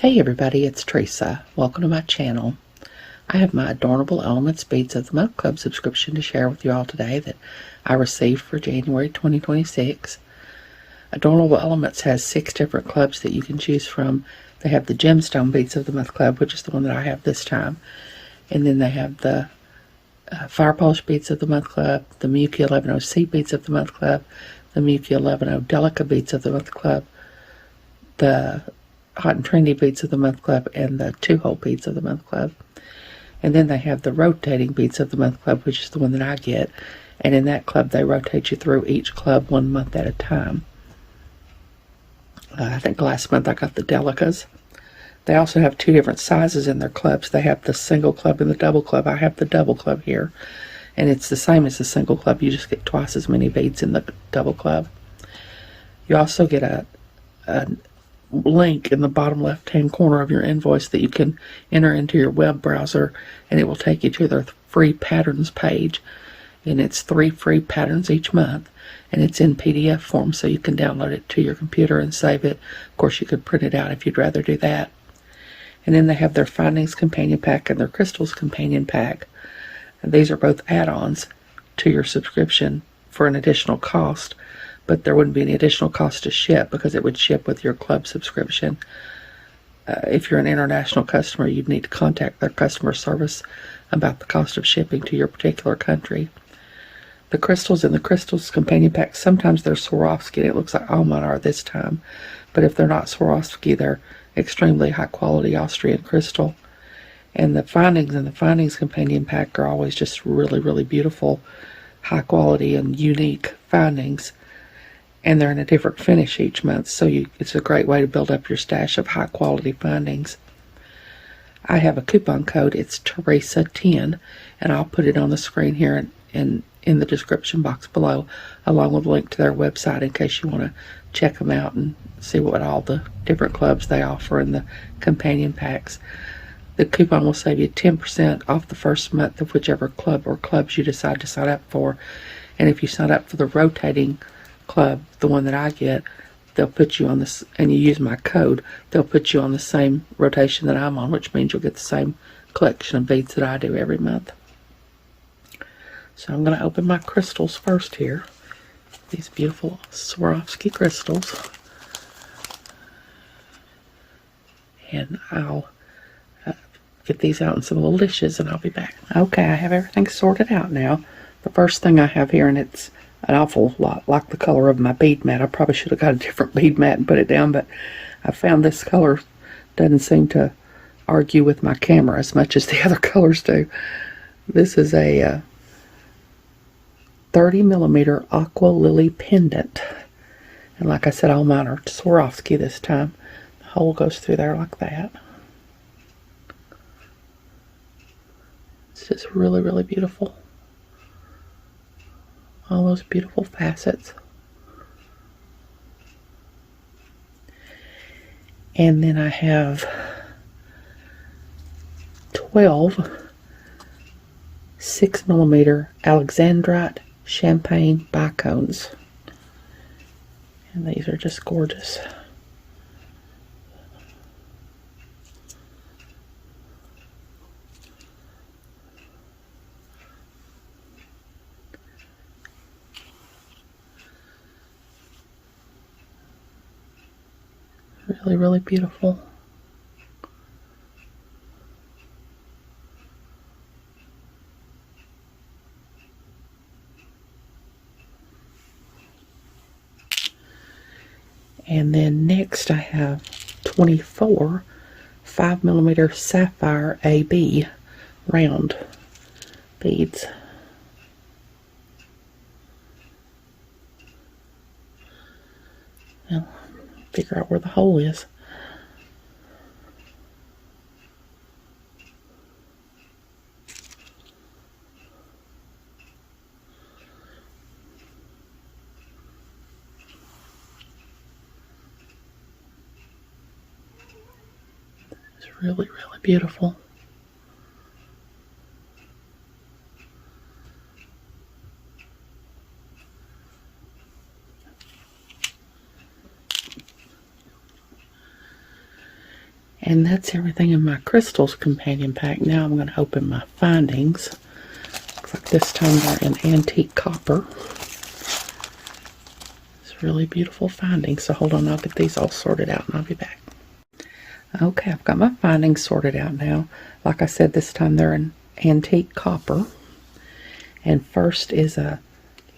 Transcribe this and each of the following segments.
Hey everybody, it's Teresa. Welcome to my channel. I have my Adornable Elements Beads of the Month Club subscription to share with you all today that I received for January 2026. Adornable Elements has 6 different clubs that you can choose from. They have the Gemstone Beads of the Month Club, which is the one that I have this time. And then they have the Fire Polish Beads of the Month Club, the Miyuki 11-0C Beads of the Month Club, the Miyuki 11-0 Delica Beads of the Month Club, the Hot and Trendy Beads of the Month Club, and the 2-hole Beads of the Month Club. And then they have the Rotating Beads of the Month Club, which is the one that I get. And in that club, they rotate you through each club 1 month at a time. I think last month I got the Delicas. They also have 2 different sizes in their clubs. They have the single club and the double club. I have the double club here. And it's the same as the single club. You just get twice as many beads in the double club. You also get a link in the bottom left hand corner of your invoice that you can enter into your web browser, and it will take you to their free patterns page. And it's 3 free patterns each month, and it's in PDF form, so you can download it to your computer and save it. Of course, you could print it out if you'd rather do that. And then they have their Findings Companion Pack and their Crystals Companion Pack. And these are both add-ons to your subscription for an additional cost, but there wouldn't be any additional cost to ship because it would ship with your club subscription. If you're an international customer, you'd need to contact their customer service about the cost of shipping to your particular country. The crystals in the Crystals Companion Pack, sometimes they're Swarovski, and it looks like all mine are this time. But if they're not Swarovski, they're extremely high quality Austrian crystal. And the Findings in the Findings Companion Pack are always just really, really beautiful, high quality and unique findings. And they're in a different finish each month, so it's a great way to build up your stash of high quality findings. I have a coupon code. It's Teresa10, and I'll put it on the screen here and in the description box below, along with a link to their website in case you want to check them out and see what all the different clubs they offer in the companion packs. The coupon will save you 10% off the first month of whichever club or clubs you decide to sign up for. And if you sign up for the Rotating Club, the one that I get, they'll put you on this, and you use my code, they'll put you on the same rotation that I'm on, which means you'll get the same collection of beads that I do every month. So I'm going to open my crystals first here. These beautiful Swarovski crystals. And I'll get these out in some little dishes and I'll be back. Okay, I have everything sorted out now. The first thing I have here, and it's an awful lot like the color of my bead mat. I probably should have got a different bead mat and put it down, but I found this color doesn't seem to argue with my camera as much as the other colors do. This is a 30mm Aqua Lily pendant. And like I said, all mine are Swarovski this time. The hole goes through there like that. It's just really, really beautiful. All those beautiful facets. And then I have 12 6mm Alexandrite champagne bicones. And these are just gorgeous. Really, really beautiful. And then next I have 24 5mm sapphire AB round beads. Now, figure out where the hole is. It's really, really beautiful. And that's everything in my crystals companion pack. Now I'm going to open my findings. Looks like this time they're in antique copper. It's really beautiful findings. So hold on, I'll get these all sorted out and I'll be back. Okay, I've got my findings sorted out now. Like I said, this time they're in antique copper. And first is a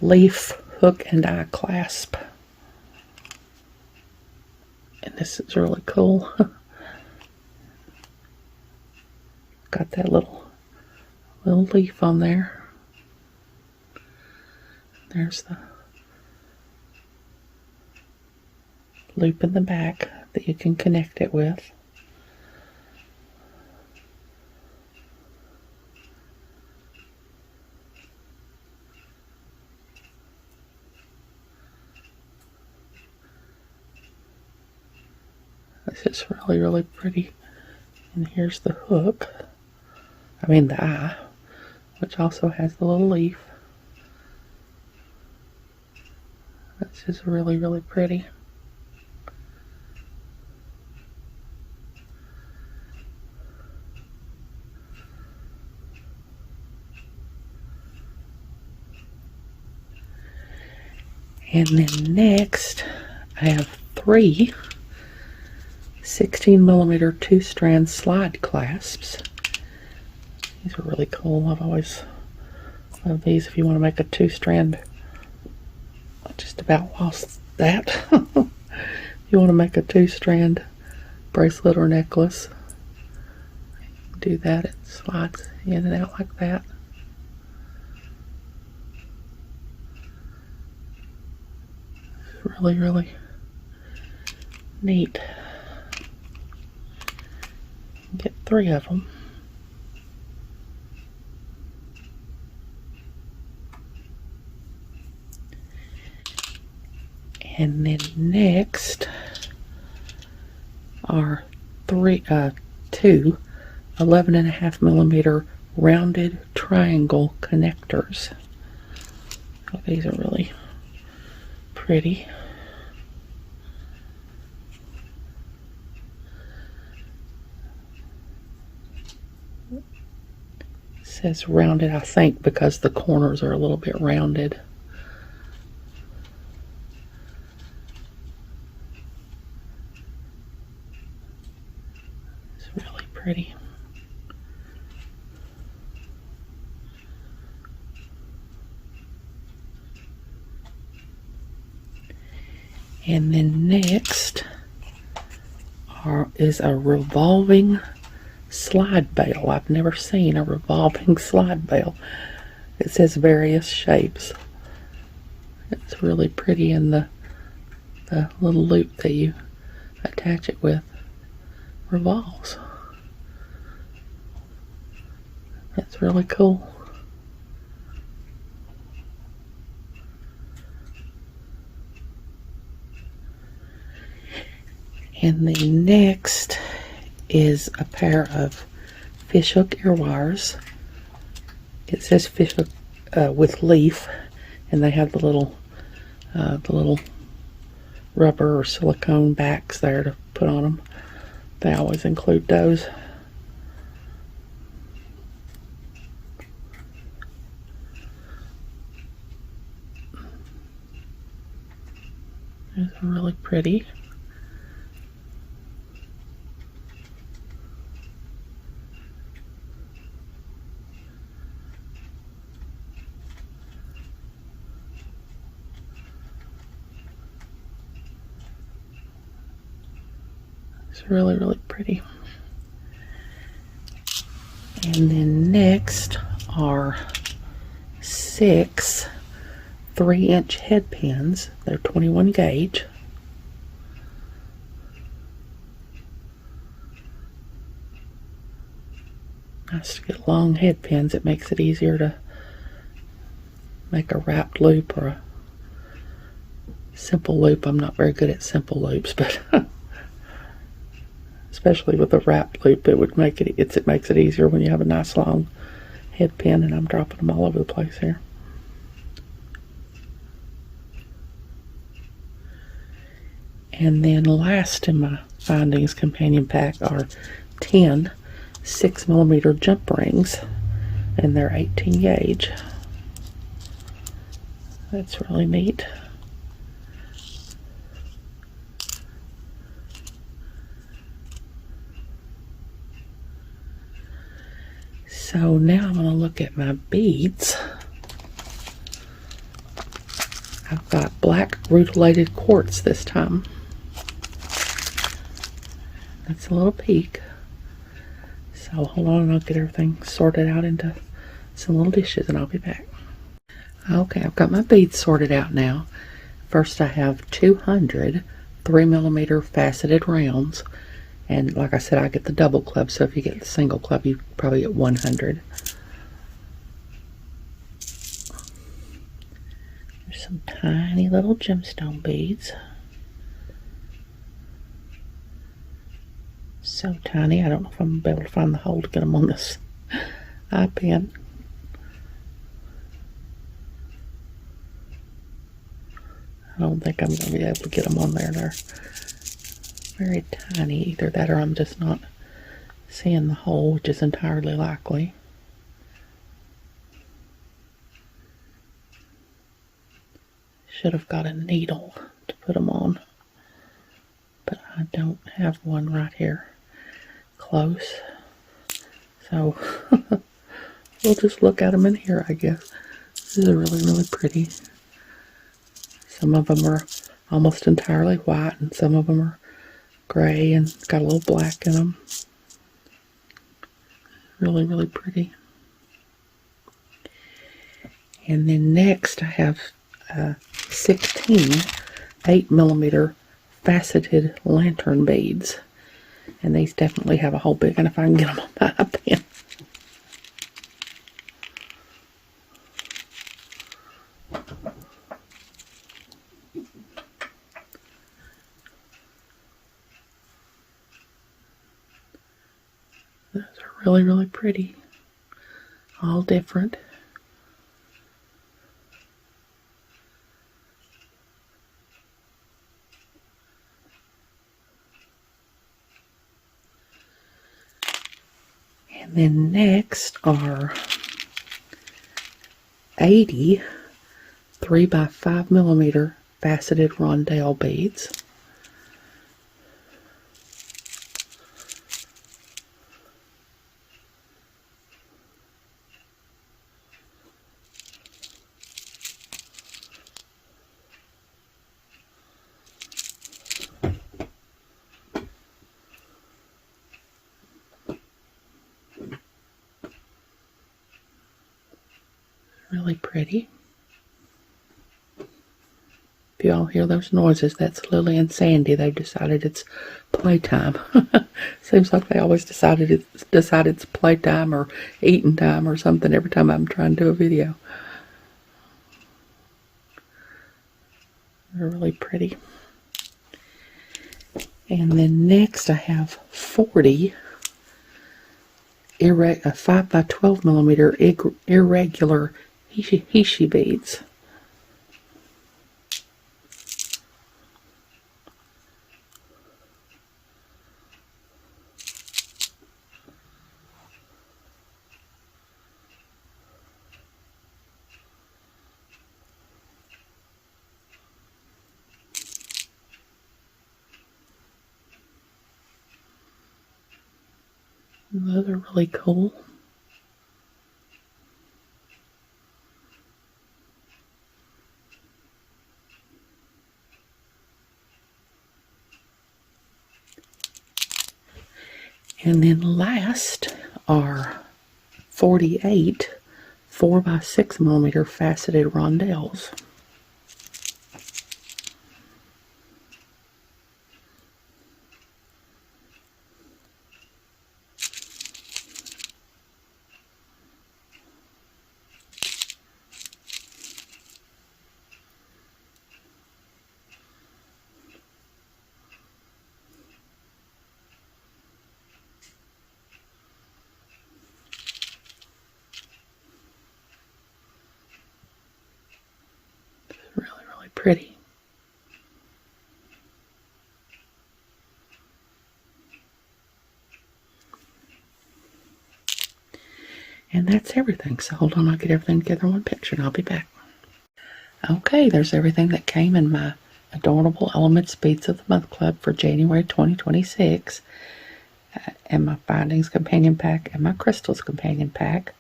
leaf hook and eye clasp. And this is really cool. Got that little leaf on there. There's the loop in the back that you can connect it with. This is really, really pretty. And here's the hook. I mean the eye, which also has the little leaf. That's just really, really pretty. And then next, I have 3 16mm 2-strand slide clasps. These are really cool. I've always loved these. If you want to make a 2-strand, I just about lost that. If you want to make a 2-strand bracelet or necklace, do that. It slides in and out like that. It's really, really neat. Get 3 of them. And then next are 2 11.5mm rounded triangle connectors. Oh, these are really pretty. It says rounded, I think, because the corners are a little bit rounded. It's really pretty. And then next is a revolving slide bail. I've never seen a revolving slide bail. It says various shapes. It's really pretty, and the little loop that you attach it with revolves. That's really cool. And the next is a pair of fishhook ear wires. It says fishhook with leaf, and they have the little rubber or silicone backs there to put on them. They always include those. It's really pretty. It's really, really pretty. And then next are 6 3-inch head pins. They're 21 gauge. Nice to get long head pins. It makes it easier to make a wrapped loop or a simple loop. I'm not very good at simple loops, but especially with a wrapped loop, it makes it easier when you have a nice long head pin, and I'm dropping them all over the place here. And then last in my Findings Companion Pack are 10 6mm jump rings, and they're 18 gauge. That's really neat. So now I'm going to look at my beads. I've got black rutilated quartz this time. That's a little peek. So hold on, and I'll get everything sorted out into some little dishes and I'll be back. Okay, I've got my beads sorted out now. First I have 200 3mm faceted rounds. And like I said, I get the double club, so if you get the single club, you probably get 100. There's some tiny little gemstone beads. So tiny, I don't know if I'm going to be able to find the hole to get them on this eye pen. I don't think I'm going to be able to get them on there. They're very tiny. Either that or I'm just not seeing the hole, which is entirely likely. Should have got a needle to put them on, but I don't have one right here close. So we'll just look at them in here, I guess. This is really, really pretty. Some of them are almost entirely white, and some of them are gray and got a little black in them. Really, really pretty. And then next I have 16 8mm faceted lantern beads. And these definitely have a hole big enough I can get them on my eye pen. Those are really, really pretty. All different. And then next are 80 3x5mm faceted rondelle beads. Really pretty. If you all hear those noises, that's Lily and Sandy. They've decided it's playtime. Seems like they always decide it's playtime or eating time or something every time I'm trying to do a video. They're really pretty. And then next I have 40 5x12mm irregular Hishi beads. Those are really cool. And then last are 48 4x6mm faceted rondelles. Really, really pretty. And that's everything. So hold on, I'll get everything together in one picture and I'll be back. Okay, there's everything that came in my Adorable Elements Beads of the Month Club for January 2026. And my Findings Companion Pack and my Crystals Companion Pack.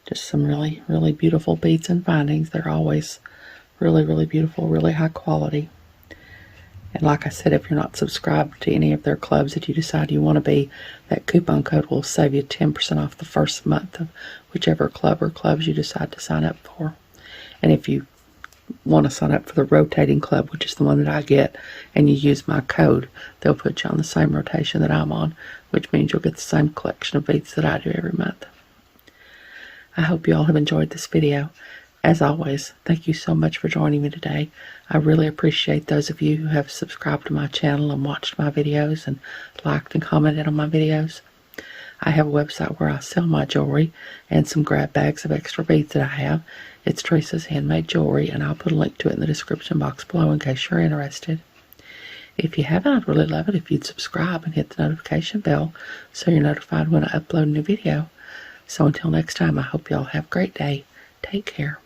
Just some really, really beautiful beads and findings. They're always really, really beautiful, really high quality. And like I said, if you're not subscribed to any of their clubs that you decide you want to be, that coupon code will save you 10% off the first month of whichever club or clubs you decide to sign up for. And if you want to sign up for the rotating club, which is the one that I get, and you use my code, they'll put you on the same rotation that I'm on, which means you'll get the same collection of beads that I do every month. I hope you all have enjoyed this video. As always, thank you so much for joining me today. I really appreciate those of you who have subscribed to my channel and watched my videos and liked and commented on my videos. I have a website where I sell my jewelry and some grab bags of extra beads that I have. It's Teresa's Handmade Jewelry, and I'll put a link to it in the description box below in case you're interested. If you haven't, I'd really love it if you'd subscribe and hit the notification bell so you're notified when I upload a new video. So until next time, I hope you all have a great day. Take care.